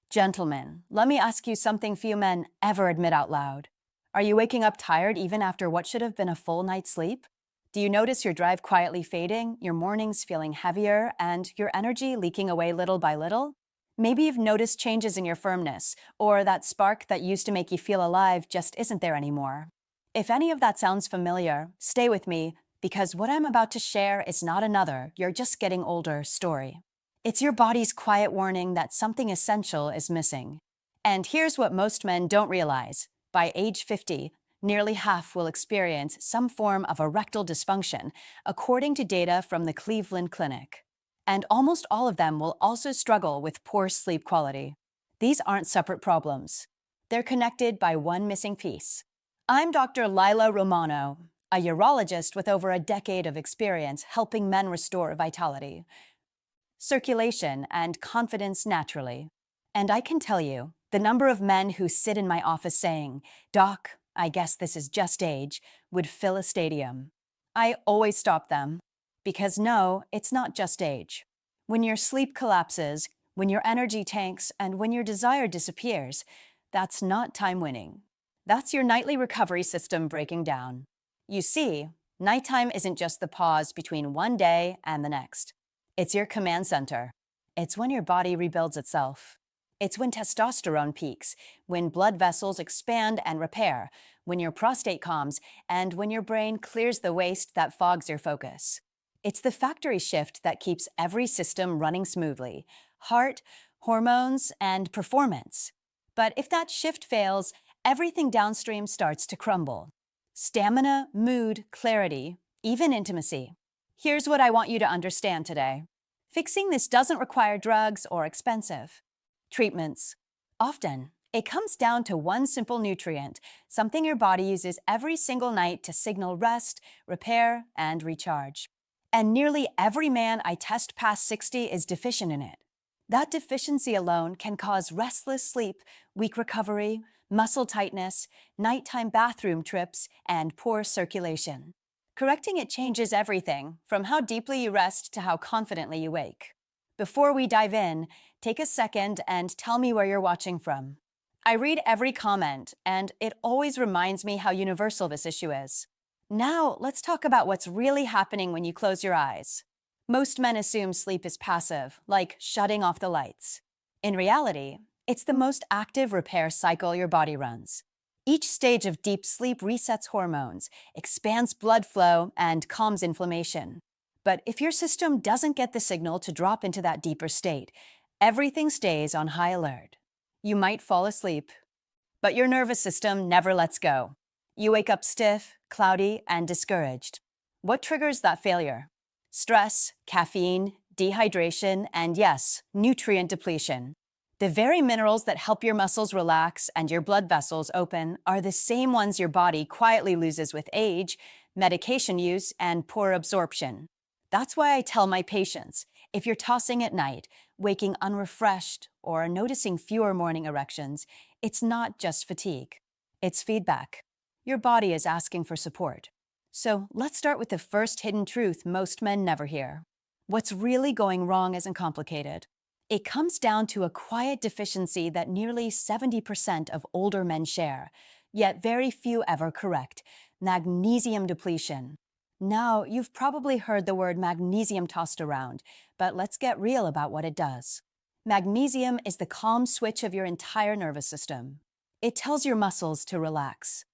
Gentlemen, let me ask you something few men ever admit out loud. Are you waking up tired even after what should have been a full night's sleep? Do you notice your drive quietly fading, your mornings feeling heavier, and your energy leaking away little by little? Maybe you've noticed changes in your firmness, or that spark that used to make you feel alive just isn't there anymore. If any of that sounds familiar, stay with me, because what I'm about to share is not another "you're just getting older" story. It's your body's quiet warning that something essential is missing. And here's what most men don't realize. By age 50, nearly half will experience some form of erectile dysfunction, according to data from the Cleveland Clinic. And almost all of them will also struggle with poor sleep quality. These aren't separate problems. They're connected by one missing piece. I'm Dr. Lila Romano, a urologist with over a decade of experience helping men restore vitality, circulation, and confidence naturally. And I can tell you, the number of men who sit in my office saying, "Doc, I guess this is just age," would fill a stadium. I always stop them, because no, it's not just age. When your sleep collapses, when your energy tanks, and when your desire disappears, that's not time winning. That's your nightly recovery system breaking down. You see, nighttime isn't just the pause between one day and the next. It's your command center. It's when your body rebuilds itself. It's when testosterone peaks, when blood vessels expand and repair, when your prostate calms, and when your brain clears the waste that fogs your focus. It's the factory shift that keeps every system running smoothly: heart, hormones, and performance. But if that shift fails, everything downstream starts to crumble: stamina, mood, clarity, even intimacy. Here's what I want you to understand today. Fixing this doesn't require drugs or expensive treatments. Often, it comes down to one simple nutrient, something your body uses every single night to signal rest, repair, and recharge. And nearly every man I test past 60 is deficient in it. That deficiency alone can cause restless sleep, weak recovery, muscle tightness, nighttime bathroom trips, and poor circulation. Correcting it changes everything, from how deeply you rest to how confidently you wake. Before we dive in, take a second and tell me where you're watching from. I read every comment, and it always reminds me how universal this issue is. Now, let's talk about what's really happening when you close your eyes. Most men assume sleep is passive, like shutting off the lights. In reality, it's the most active repair cycle your body runs. Each stage of deep sleep resets hormones, expands blood flow, and calms inflammation. But if your system doesn't get the signal to drop into that deeper state, everything stays on high alert. You might fall asleep, but your nervous system never lets go. You wake up stiff, cloudy, and discouraged. What triggers that failure? Stress, caffeine, dehydration, and yes, nutrient depletion. The very minerals that help your muscles relax and your blood vessels open are the same ones your body quietly loses with age, medication use, and poor absorption. That's why I tell my patients, if you're tossing at night, waking unrefreshed, or noticing fewer morning erections, it's not just fatigue. It's feedback. Your body is asking for support. So let's start with the first hidden truth most men never hear. What's really going wrong isn't complicated. It comes down to a quiet deficiency that nearly 70% of older men share, yet very few ever correct: magnesium depletion. Now, you've probably heard the word magnesium tossed around, but let's get real about what it does. Magnesium is the calm switch of your entire nervous system. It tells your muscles to relax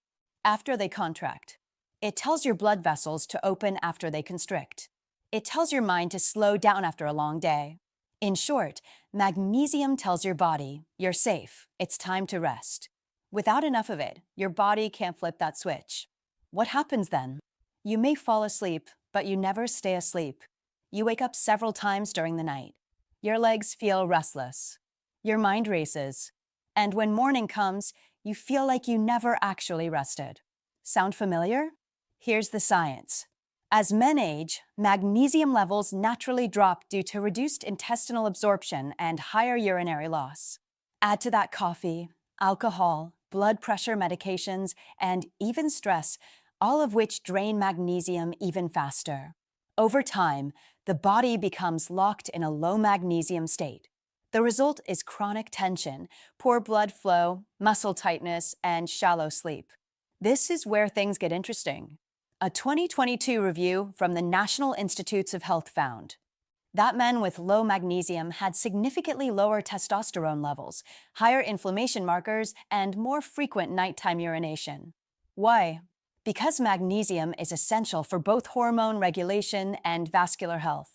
after they contract. It tells your blood vessels to open after they constrict. It tells your mind to slow down after a long day. In short, magnesium tells your body, you're safe, it's time to rest. Without enough of it, your body can't flip that switch. What happens then? You may fall asleep, but you never stay asleep. You wake up several times during the night. Your legs feel restless. Your mind races. And when morning comes, you feel like you never actually rested. Sound familiar? Here's the science. As men age, magnesium levels naturally drop due to reduced intestinal absorption and higher urinary loss. Add to that coffee, alcohol, blood pressure medications, and even stress, all of which drain magnesium even faster. Over time, the body becomes locked in a low magnesium state. The result is chronic tension, poor blood flow, muscle tightness, and shallow sleep. This is where things get interesting. A 2022 review from the National Institutes of Health found that men with low magnesium had significantly lower testosterone levels, higher inflammation markers, and more frequent nighttime urination. Why? Because magnesium is essential for both hormone regulation and vascular health.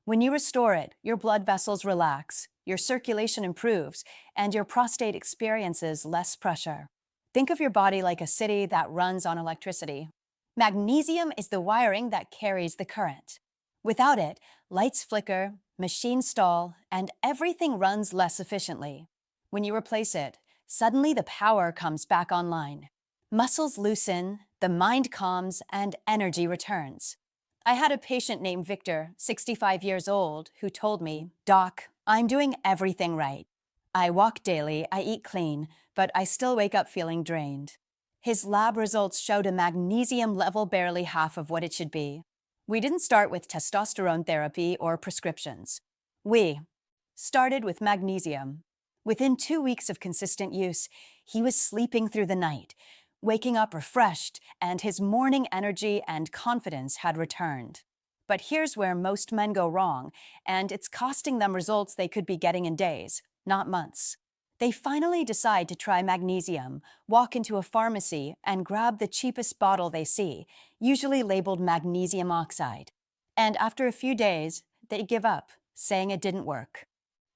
When you restore it, your blood vessels relax, your circulation improves, and your prostate experiences less pressure. Think of your body like a city that runs on electricity. Magnesium is the wiring that carries the current. Without it, lights flicker, machines stall, and everything runs less efficiently. When you replace it, suddenly the power comes back online. Muscles loosen, the mind calms, and energy returns. I had a patient named Victor, 65 years old, who told me, "Doc, I'm doing everything right. I walk daily, I eat clean, but I still wake up feeling drained." His lab results showed a magnesium level barely half of what it should be. We didn't start with testosterone therapy or prescriptions. We started with magnesium. Within 2 weeks of consistent use, he was sleeping through the night, waking up refreshed, and his morning energy and confidence had returned. But here's where most men go wrong, and it's costing them results they could be getting in days, not months. They finally decide to try magnesium, walk into a pharmacy, and grab the cheapest bottle they see, usually labeled magnesium oxide. And after a few days, they give up, saying it didn't work.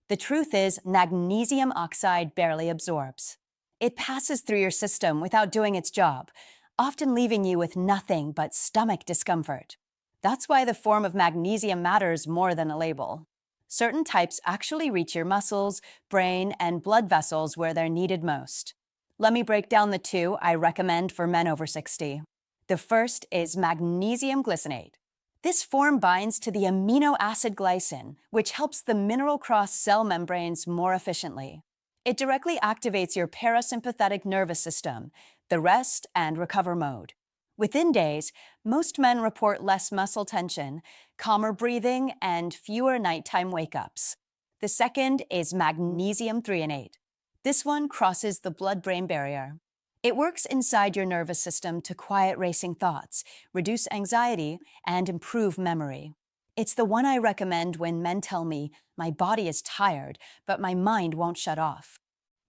The truth is, magnesium oxide barely absorbs. It passes through your system without doing its job, often leaving you with nothing but stomach discomfort. That's why the form of magnesium matters more than a label. Certain types actually reach your muscles, brain, and blood vessels where they're needed most. Let me break down the two I recommend for men over 60. The first is magnesium glycinate. This form binds to the amino acid glycine, which helps the mineral cross cell membranes more efficiently. It directly activates your parasympathetic nervous system, the rest and recover mode. Within days, most men report less muscle tension, calmer breathing, and fewer nighttime wake-ups. The second is magnesium threonate. This one crosses the blood-brain barrier. It works inside your nervous system to quiet racing thoughts, reduce anxiety, and improve memory. It's the one I recommend when men tell me, "My body is tired, but my mind won't shut off."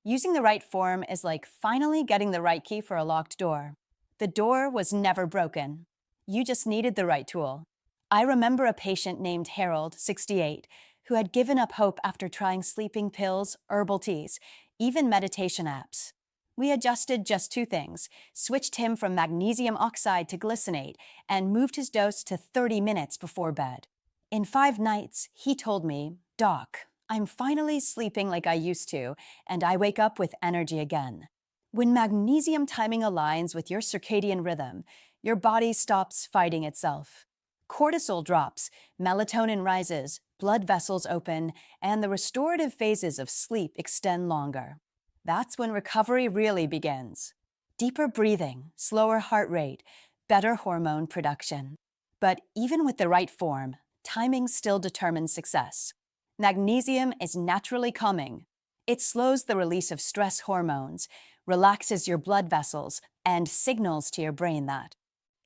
Using the right form is like finally getting the right key for a locked door. The door was never broken. You just needed the right tool. I remember a patient named Harold, 68, who had given up hope after trying sleeping pills, herbal teas, even meditation apps. We adjusted just two things, switched him from magnesium oxide to glycinate, and moved his dose to 30 minutes before bed. In 5 nights, he told me, "Doc, I'm finally sleeping like I used to, and I wake up with energy again." When magnesium timing aligns with your circadian rhythm, your body stops fighting itself. Cortisol drops, melatonin rises, blood vessels open, and the restorative phases of sleep extend longer. That's when recovery really begins. Deeper breathing, slower heart rate, better hormone production. But even with the right form, timing still determines success. Magnesium is naturally calming. It slows the release of stress hormones, relaxes your blood vessels, and signals to your brain that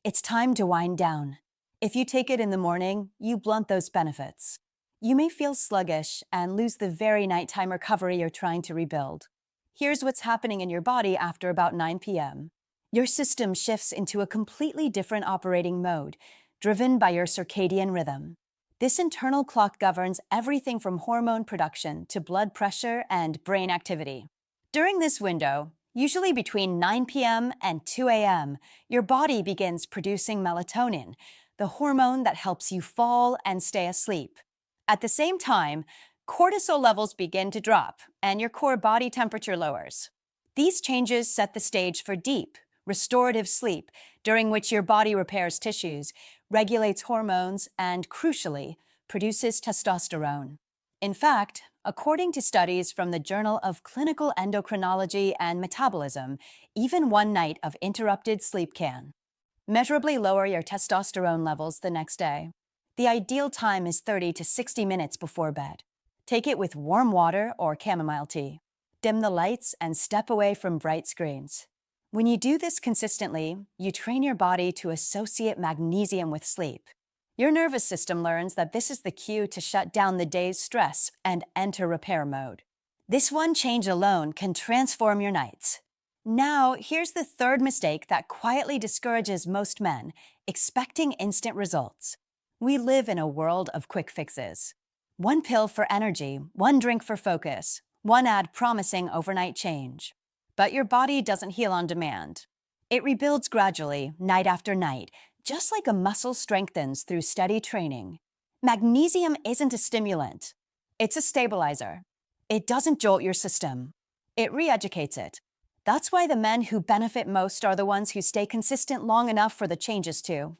it's time to wind down. If you take it in the morning, you blunt those benefits. You may feel sluggish and lose the very nighttime recovery you're trying to rebuild. Here's what's happening in your body after about 9 p.m. Your system shifts into a completely different operating mode, driven by your circadian rhythm. This internal clock governs everything from hormone production to blood pressure and brain activity. During this window, usually between 9 p.m. and 2 a.m., your body begins producing melatonin, the hormone that helps you fall and stay asleep. At the same time, cortisol levels begin to drop and your core body temperature lowers. These changes set the stage for deep, restorative sleep, during which your body repairs tissues, regulates hormones, and, crucially, produces testosterone. In fact, according to studies from the Journal of Clinical Endocrinology and Metabolism, even one night of interrupted sleep can measurably lower your testosterone levels the next day. The ideal time is 30 to 60 minutes before bed. Take it with warm water or chamomile tea. Dim the lights and step away from bright screens. When you do this consistently, you train your body to associate magnesium with sleep. Your nervous system learns that this is the cue to shut down the day's stress and enter repair mode. This one change alone can transform your nights. Now, here's the third mistake that quietly discourages most men: expecting instant results. We live in a world of quick fixes. One pill for energy, one drink for focus, one ad promising overnight change. But your body doesn't heal on demand. It rebuilds gradually, night after night, just like a muscle strengthens through steady training. Magnesium isn't a stimulant. It's a stabilizer. It doesn't jolt your system. It re-educates it. That's why the men who benefit most are the ones who stay consistent long enough for the changes to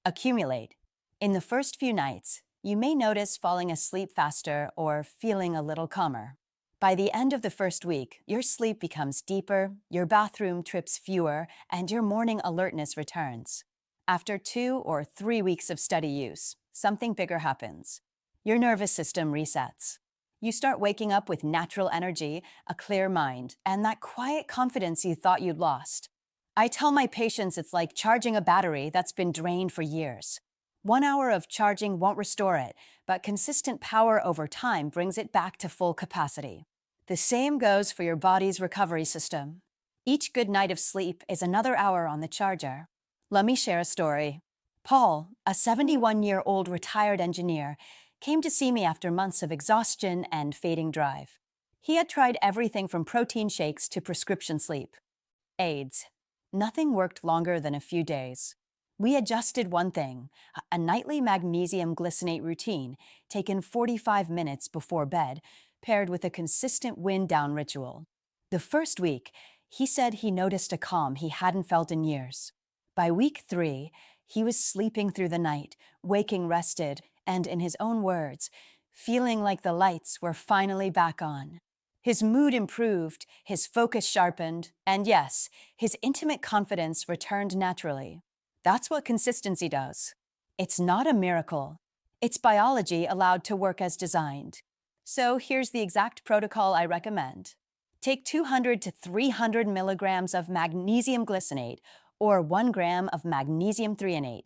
accumulate. In the first few nights, you may notice falling asleep faster or feeling a little calmer. By the end of the first week, your sleep becomes deeper, your bathroom trips fewer, and your morning alertness returns. After 2 or 3 weeks of steady use, something bigger happens. Your nervous system resets. You start waking up with natural energy, a clear mind, and that quiet confidence you thought you'd lost. I tell my patients it's like charging a battery that's been drained for years. 1 hour of charging won't restore it, but consistent power over time brings it back to full capacity. The same goes for your body's recovery system. Each good night of sleep is another hour on the charger. Let me share a story. Paul, a 71-year-old retired engineer, came to see me after months of exhaustion and fading drive. He had tried everything from protein shakes to prescription sleep aids. Nothing worked longer than a few days. We adjusted one thing: a nightly magnesium glycinate routine taken 45 minutes before bed, paired with a consistent wind-down ritual. The first week, he said he noticed a calm he hadn't felt in years. By week 3, he was sleeping through the night, waking rested, and, in his own words, feeling like the lights were finally back on. His mood improved, his focus sharpened, and yes, his intimate confidence returned naturally. That's what consistency does. It's not a miracle. It's biology allowed to work as designed. So here's the exact protocol I recommend. Take 200 to 300 milligrams of magnesium glycinate or 1 gram of magnesium threonate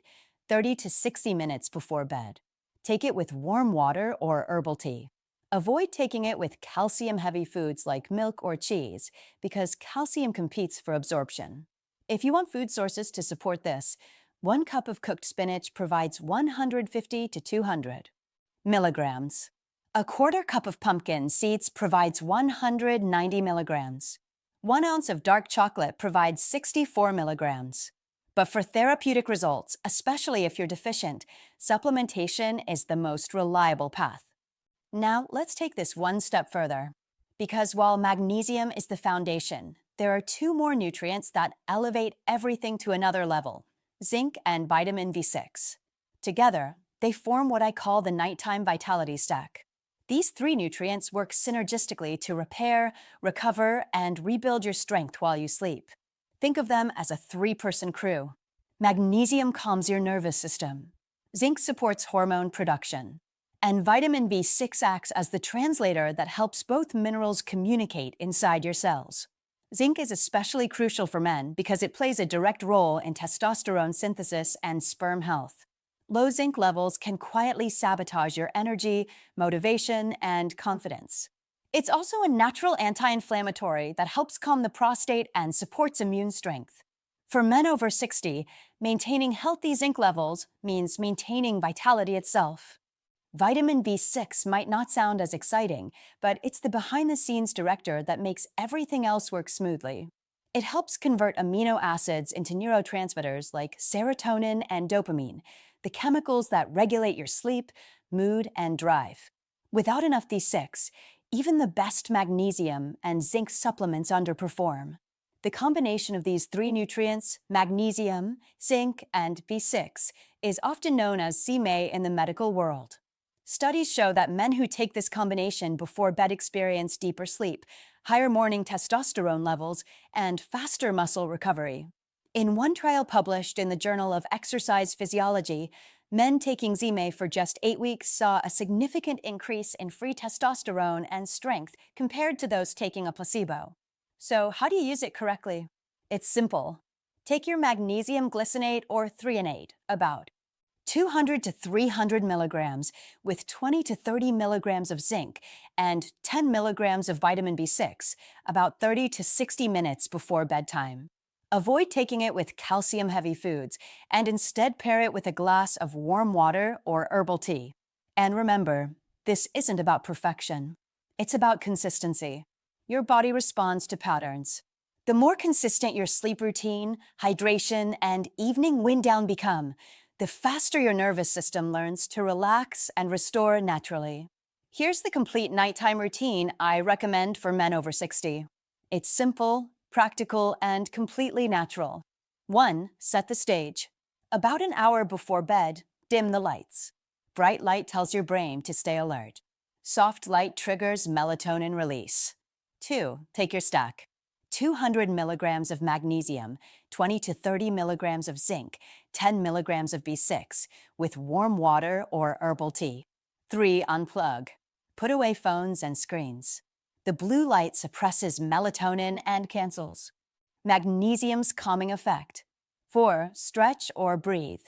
30 to 60 minutes before bed. Take it with warm water or herbal tea. Avoid taking it with calcium-heavy foods like milk or cheese because calcium competes for absorption. If you want food sources to support this, 1 cup of cooked spinach provides 150 to 200 milligrams. A quarter cup of pumpkin seeds provides 190 milligrams. 1 ounce of dark chocolate provides 64 milligrams. But for therapeutic results, especially if you're deficient, supplementation is the most reliable path. Now, let's take this one step further. Because while magnesium is the foundation, there are 2 more nutrients that elevate everything to another level: zinc and vitamin B6. Together, they form what I call the nighttime vitality stack. These 3 nutrients work synergistically to repair, recover, and rebuild your strength while you sleep. Think of them as a 3-person crew. Magnesium calms your nervous system. Zinc supports hormone production. And vitamin B6 acts as the translator that helps both minerals communicate inside your cells. Zinc is especially crucial for men because it plays a direct role in testosterone synthesis and sperm health. Low zinc levels can quietly sabotage your energy, motivation, and confidence. It's also a natural anti-inflammatory that helps calm the prostate and supports immune strength. For men over 60, maintaining healthy zinc levels means maintaining vitality itself. Vitamin B6 might not sound as exciting, but it's the behind-the-scenes director that makes everything else work smoothly. It helps convert amino acids into neurotransmitters like serotonin and dopamine, the chemicals that regulate your sleep, mood, and drive. Without enough B6, even the best magnesium and zinc supplements underperform. The combination of these 3 nutrients, magnesium, zinc, and B6, is often known as CMA in the medical world. Studies show that men who take this combination before bed experience deeper sleep, higher morning testosterone levels, and faster muscle recovery. In one trial published in the Journal of Exercise Physiology, Men taking Zime for just 8 weeks saw a significant increase in free testosterone and strength compared to those taking a placebo. So, how do you use it correctly? It's simple. Take your magnesium glycinate or threonate, about 200 to 300 milligrams, with 20 to 30 milligrams of zinc and 10 milligrams of vitamin B6, about 30 to 60 minutes before bedtime. Avoid taking it with calcium-heavy foods and instead pair it with a glass of warm water or herbal tea. And remember, this isn't about perfection. It's about consistency. Your body responds to patterns. The more consistent your sleep routine, hydration, and evening wind down become, the faster your nervous system learns to relax and restore naturally. Here's the complete nighttime routine I recommend for men over 60. It's simple, practical, and completely natural. 1. Set the stage. About an hour before bed, dim the lights. Bright light tells your brain to stay alert. Soft light triggers melatonin release. 2. Take your stack. 200 milligrams of magnesium, 20 to 30 milligrams of zinc, 10 milligrams of B6, with warm water or herbal tea. 3. Unplug. Put away phones and screens. The blue light suppresses melatonin and cancels magnesium's calming effect. 4. Stretch or breathe.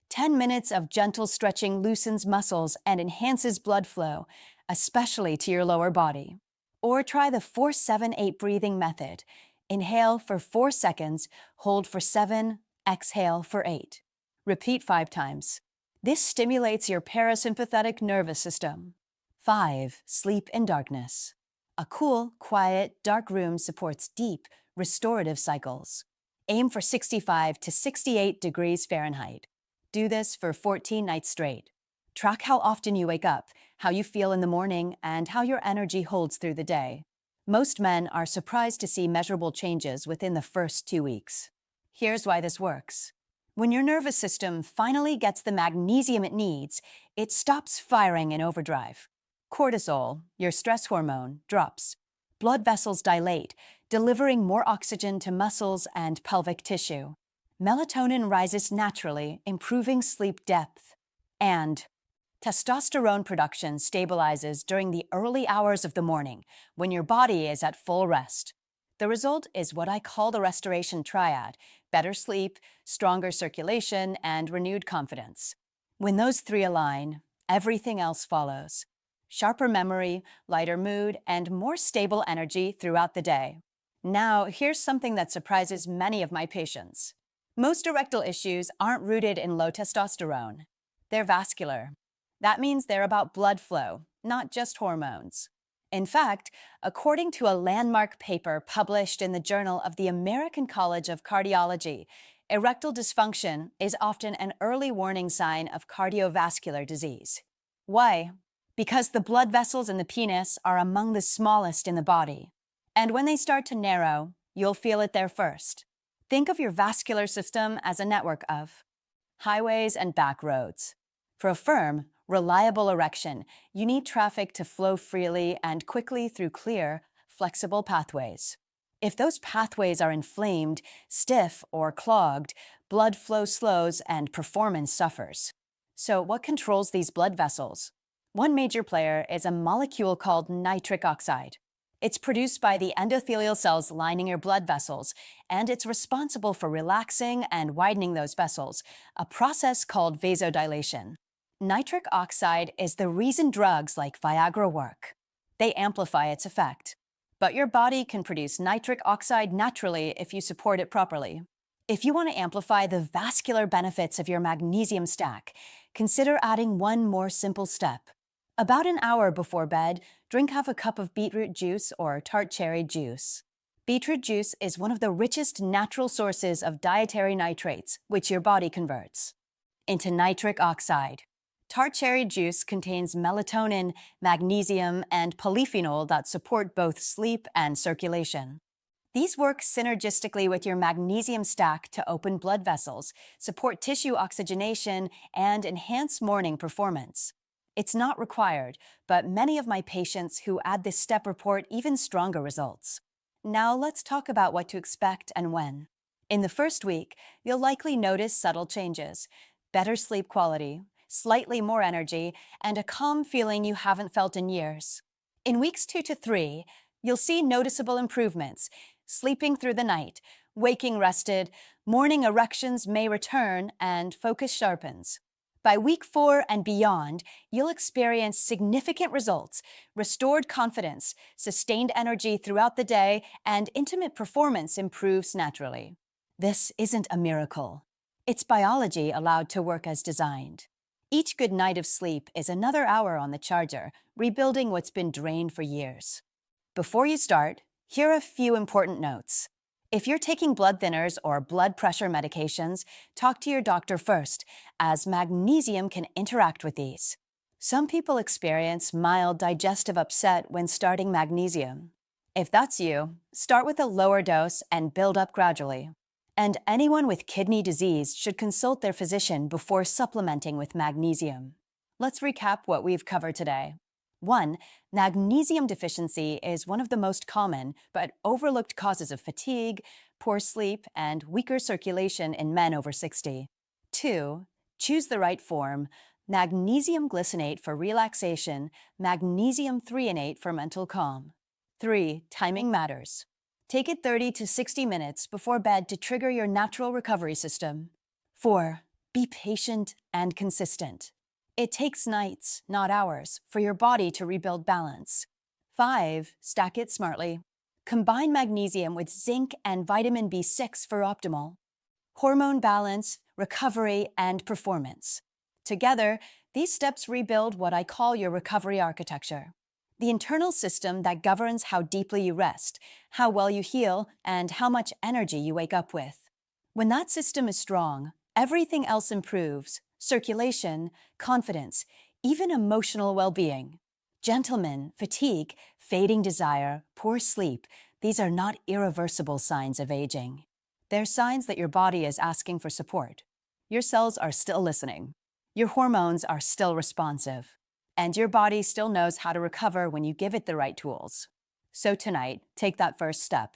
10 minutes of gentle stretching loosens muscles and enhances blood flow, especially to your lower body. Or try the 4-7-8 breathing method. Inhale for 4 seconds, hold for 7, exhale for 8. Repeat 5 times. This stimulates your parasympathetic nervous system. 5. Sleep in darkness. A cool, quiet, dark room supports deep, restorative cycles. Aim for 65 to 68 degrees Fahrenheit. Do this for 14 nights straight. Track how often you wake up, how you feel in the morning, and how your energy holds through the day. Most men are surprised to see measurable changes within the first 2 weeks. Here's why this works. When your nervous system finally gets the magnesium it needs, it stops firing in overdrive. Cortisol, your stress hormone, drops. Blood vessels dilate, delivering more oxygen to muscles and pelvic tissue. Melatonin rises naturally, improving sleep depth. And testosterone production stabilizes during the early hours of the morning, when your body is at full rest. The result is what I call the restoration triad: better sleep, stronger circulation, and renewed confidence. When those 3 align, everything else follows. Sharper memory, lighter mood, and more stable energy throughout the day. Now, here's something that surprises many of my patients. Most erectile issues aren't rooted in low testosterone. They're vascular. That means they're about blood flow, not just hormones. In fact, according to a landmark paper published in the Journal of the American College of Cardiology, erectile dysfunction is often an early warning sign of cardiovascular disease. Why? Because the blood vessels in the penis are among the smallest in the body. And when they start to narrow, you'll feel it there first. Think of your vascular system as a network of highways and back roads. For a firm, reliable erection, you need traffic to flow freely and quickly through clear, flexible pathways. If those pathways are inflamed, stiff, or clogged, blood flow slows and performance suffers. So what controls these blood vessels? One major player is a molecule called nitric oxide. It's produced by the endothelial cells lining your blood vessels, and it's responsible for relaxing and widening those vessels, a process called vasodilation. Nitric oxide is the reason drugs like Viagra work. They amplify its effect. But your body can produce nitric oxide naturally if you support it properly. If you want to amplify the vascular benefits of your magnesium stack, consider adding one more simple step. About an hour before bed, drink half a cup of beetroot juice or tart cherry juice. Beetroot juice is one of the richest natural sources of dietary nitrates, which your body converts into nitric oxide. Tart cherry juice contains melatonin, magnesium, and polyphenol that support both sleep and circulation. These work synergistically with your magnesium stack to open blood vessels, support tissue oxygenation, and enhance morning performance. It's not required, but many of my patients who add this step report even stronger results. Now let's talk about what to expect and when. In the first week, you'll likely notice subtle changes: better sleep quality, slightly more energy, and a calm feeling you haven't felt in years. In weeks 2 to 3, you'll see noticeable improvements, sleeping through the night, waking rested, morning erections may return, and focus sharpens. By week 4 and beyond, you'll experience significant results, restored confidence, sustained energy throughout the day, and intimate performance improves naturally. This isn't a miracle. It's biology allowed to work as designed. Each good night of sleep is another hour on the charger, rebuilding what's been drained for years. Before you start, here are a few important notes. If you're taking blood thinners or blood pressure medications, talk to your doctor first, as magnesium can interact with these. Some people experience mild digestive upset when starting magnesium. If that's you, start with a lower dose and build up gradually. And anyone with kidney disease should consult their physician before supplementing with magnesium. Let's recap what we've covered today. 1. Magnesium deficiency is one of the most common but overlooked causes of fatigue, poor sleep, and weaker circulation in men over 60. 2. Choose the right form. Magnesium glycinate for relaxation, magnesium threonate for mental calm. 3. Timing matters. Take it 30 to 60 minutes before bed to trigger your natural recovery system. 4. Be patient and consistent. It takes nights, not hours, for your body to rebuild balance. 5. Stack it smartly. Combine magnesium with zinc and vitamin B6 for optimal hormone balance, recovery, and performance. Together, these steps rebuild what I call your recovery architecture. The internal system that governs how deeply you rest, how well you heal, and how much energy you wake up with. When that system is strong, everything else improves: circulation, confidence, even emotional well-being. Gentlemen, fatigue, fading desire, poor sleep, these are not irreversible signs of aging. They're signs that your body is asking for support. Your cells are still listening. Your hormones are still responsive. And your body still knows how to recover when you give it the right tools. So tonight, take that first step.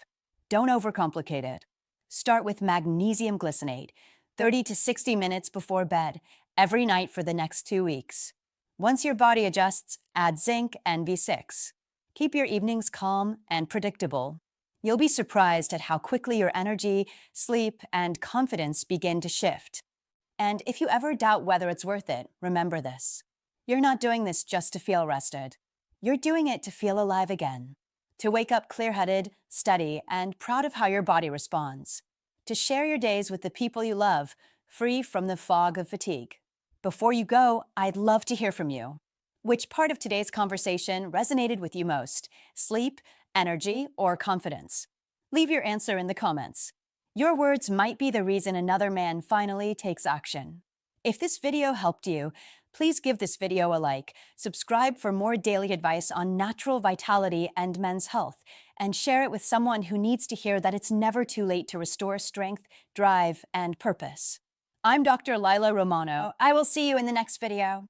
Don't overcomplicate it. Start with magnesium glycinate, 30 to 60 minutes before bed, every night for the next 2 weeks. Once your body adjusts, add zinc and B6. Keep your evenings calm and predictable. You'll be surprised at how quickly your energy, sleep, and confidence begin to shift. And if you ever doubt whether it's worth it, remember this. You're not doing this just to feel rested. You're doing it to feel alive again. To wake up clear-headed, steady, and proud of how your body responds. To share your days with the people you love, free from the fog of fatigue. Before you go, I'd love to hear from you. Which part of today's conversation resonated with you most? Sleep, energy, or confidence? Leave your answer in the comments. Your words might be the reason another man finally takes action. If this video helped you, please give this video a like, subscribe for more daily advice on natural vitality and men's health, and share it with someone who needs to hear that it's never too late to restore strength, drive, and purpose. I'm Dr. Lila Romano. I will see you in the next video.